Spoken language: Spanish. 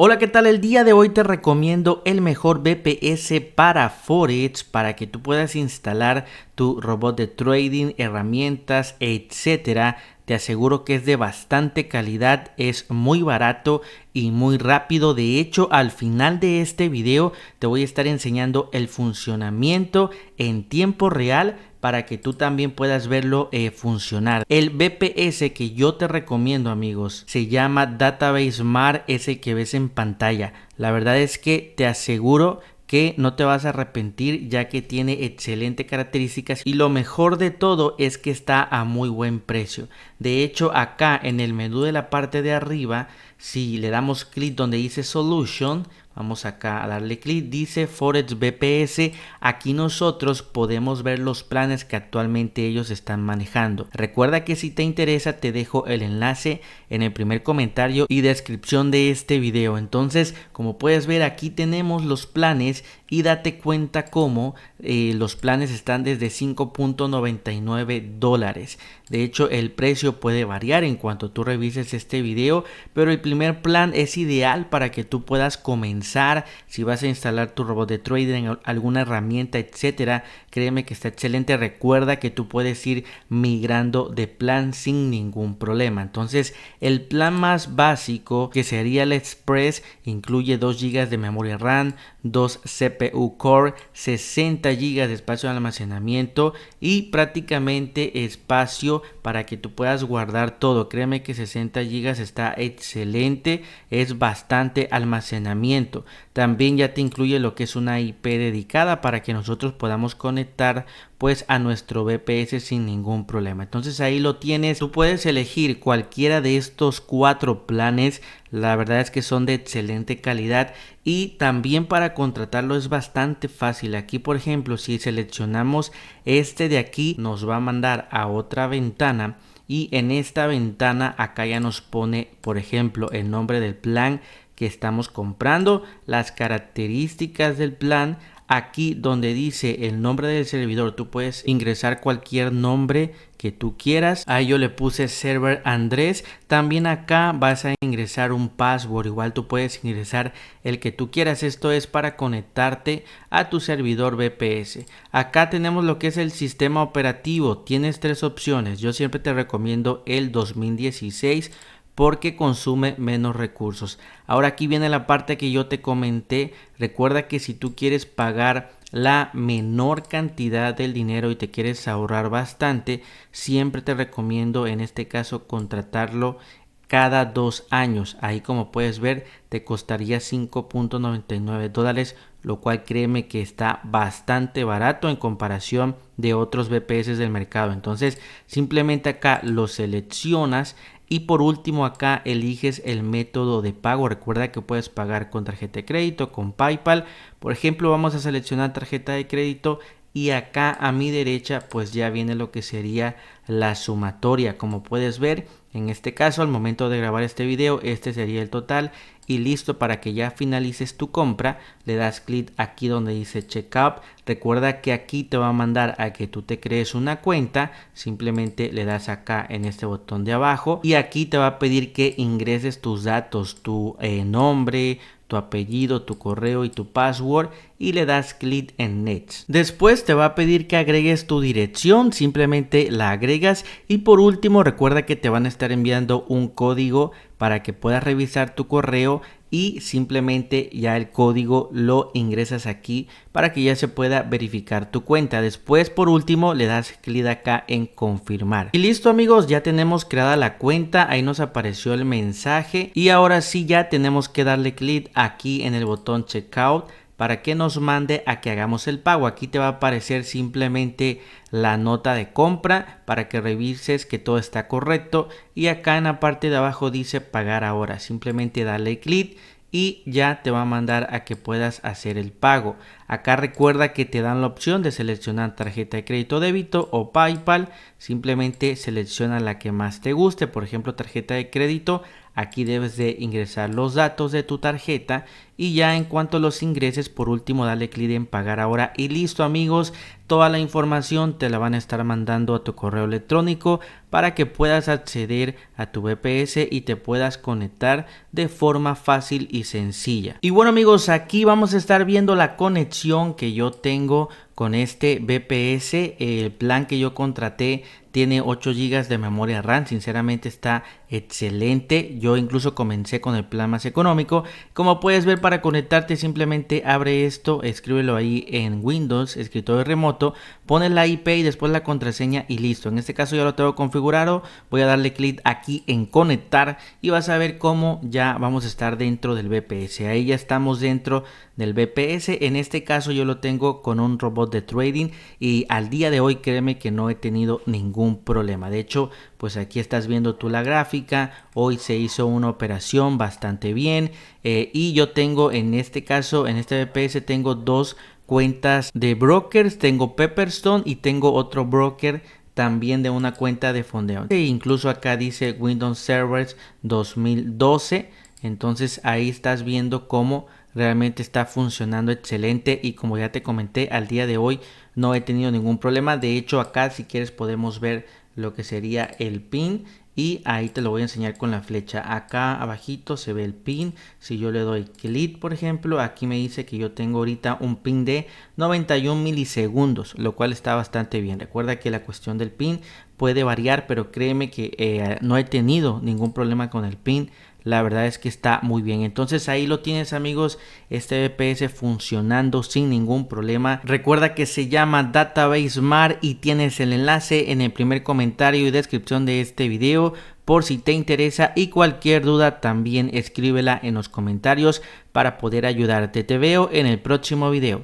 Hola, ¿qué tal? El día de hoy te recomiendo el mejor VPS para Forex para que tú puedas instalar tu robot de trading, herramientas, etcétera. Te aseguro que es de bastante calidad, es muy barato y muy rápido. De hecho, al final de este video te voy a estar enseñando el funcionamiento en tiempo real para que tú también puedas verlo funcionar. El VPS que yo te recomiendo, amigos, se llama Database Mart, ese que ves en pantalla. La verdad es que te aseguro que no te vas a arrepentir, ya que tiene excelentes características y lo mejor de todo es que está a muy buen precio. De hecho, acá en el menú de la parte de arriba, si le damos clic donde dice Solution, vamos acá a darle clic, dice Forex VPS. Aquí nosotros podemos ver los planes que actualmente ellos están manejando. Recuerda que si te interesa te dejo el enlace en el primer comentario y descripción de este video. Entonces, como puedes ver, aquí tenemos los planes y date cuenta cómo los planes están desde $5.99. De hecho, el precio puede variar en cuanto tú revises este video, pero el primer plan es ideal para que tú puedas comenzar. Si vas a instalar tu robot de trading, alguna herramienta, etcétera, créeme que está excelente. Recuerda que tú puedes ir migrando de plan sin ningún problema. Entonces, el plan más básico, que sería el Express, incluye 2 GB de memoria RAM, 2 CPU Core, 60 GB de espacio de almacenamiento y prácticamente espacio para que tú puedas guardar todo. Créeme que 60 GB está excelente, es bastante almacenamiento. También ya te incluye lo que es una IP dedicada para que nosotros podamos conectar pues a nuestro VPS sin ningún problema. Entonces ahí lo tienes, tú puedes elegir cualquiera de estos 4 planes. La verdad es que son de excelente calidad y también para contratarlo es bastante fácil. Aquí, por ejemplo, si seleccionamos este de aquí, nos va a mandar a otra ventana y en esta ventana acá ya nos pone, por ejemplo, el nombre del plan que estamos comprando, las características del plan. Aquí donde dice el nombre del servidor, tú puedes ingresar cualquier nombre que tú quieras. Ahí yo le puse server Andrés. También acá vas a ingresar un password, igual tú puedes ingresar el que tú quieras. Esto es para conectarte a tu servidor VPS. Acá tenemos lo que es el sistema operativo. Tienes 3 opciones. Yo siempre te recomiendo el 2016 porque consume menos recursos. Ahora aquí viene la parte que yo te comenté. Recuerda que si tú quieres pagar la menor cantidad del dinero y te quieres ahorrar bastante, siempre te recomiendo en este caso contratarlo cada 2 años. Ahí, como puedes ver, te costaría $5.99, lo cual créeme que está bastante barato en comparación de otros VPS del mercado. Entonces simplemente acá lo seleccionas y por último acá eliges el método de pago. Recuerda que puedes pagar con tarjeta de crédito, con PayPal. Por ejemplo, vamos a seleccionar tarjeta de crédito y acá a mi derecha pues ya viene lo que sería la sumatoria. Como puedes ver, en este caso al momento de grabar este video, este sería el total y listo. Para que ya finalices tu compra, le das clic aquí donde dice checkout. Recuerda que aquí te va a mandar a que tú te crees una cuenta. Simplemente le das acá en este botón de abajo y aquí te va a pedir que ingreses tus datos, tu nombre, tu apellido, tu correo y tu password y le das clic en Next. Después te va a pedir que agregues tu dirección, simplemente la agregas y por último recuerda que te van a estar enviando un código para que puedas revisar tu correo y simplemente ya el código lo ingresas aquí para que ya se pueda verificar tu cuenta. Después, por último, le das clic acá en confirmar. Y listo, amigos, ya tenemos creada la cuenta. Ahí nos apareció el mensaje y ahora sí ya tenemos que darle clic aquí en el botón checkout para que nos mande a que hagamos el pago. Aquí te va a aparecer simplemente la nota de compra para que revises que todo está correcto y acá en la parte de abajo dice pagar ahora. Simplemente dale clic y ya te va a mandar a que puedas hacer el pago. Acá recuerda que te dan la opción de seleccionar tarjeta de crédito, débito o PayPal. Simplemente selecciona la que más te guste. Por ejemplo, tarjeta de crédito. Aquí debes de ingresar los datos de tu tarjeta y ya en cuanto los ingreses, por último dale clic en pagar ahora y listo, amigos. Toda la información te la van a estar mandando a tu correo electrónico para que puedas acceder a tu VPS y te puedas conectar de forma fácil y sencilla. Y bueno amigos, aquí vamos a estar viendo la conexión que yo tengo con este VPS. El plan que yo contraté tiene 8 GB de memoria RAM, sinceramente está excelente. Yo incluso comencé con el plan más económico. Como puedes ver, para conectarte simplemente abre esto, escríbelo ahí en Windows, escritorio remoto, pones la IP y después la contraseña y listo. En este caso ya lo tengo configurado, voy a darle clic aquí en conectar y vas a ver cómo ya vamos a estar dentro del VPS. Ahí ya estamos dentro del VPS. En este caso yo lo tengo con un robot de trading y al día de hoy créeme que no he tenido ningún problema. De hecho, pues aquí estás viendo tú la gráfica. Hoy se hizo una operación bastante bien y yo tengo en este caso, en este VPS tengo dos cuentas de brokers, tengo Pepperstone y tengo otro broker también de una cuenta de fondeo. E incluso acá dice Windows Servers 2012. Entonces ahí estás viendo cómo realmente está funcionando excelente y como ya te comenté, al día de hoy no he tenido ningún problema. De hecho, acá si quieres podemos ver lo que sería el pin y ahí te lo voy a enseñar con la flecha. Acá abajito se ve el pin. Si yo le doy clic, por ejemplo, aquí me dice que yo tengo ahorita un pin de 91 milisegundos, lo cual está bastante bien. Recuerda que la cuestión del pin puede variar, pero créeme que no he tenido ningún problema con el pin. La verdad es que está muy bien. Entonces ahí lo tienes amigos, este VPS funcionando sin ningún problema. Recuerda que se llama Database Smart y tienes el enlace en el primer comentario y descripción de este video por si te interesa, y cualquier duda también escríbela en los comentarios para poder ayudarte. Te veo en el próximo video.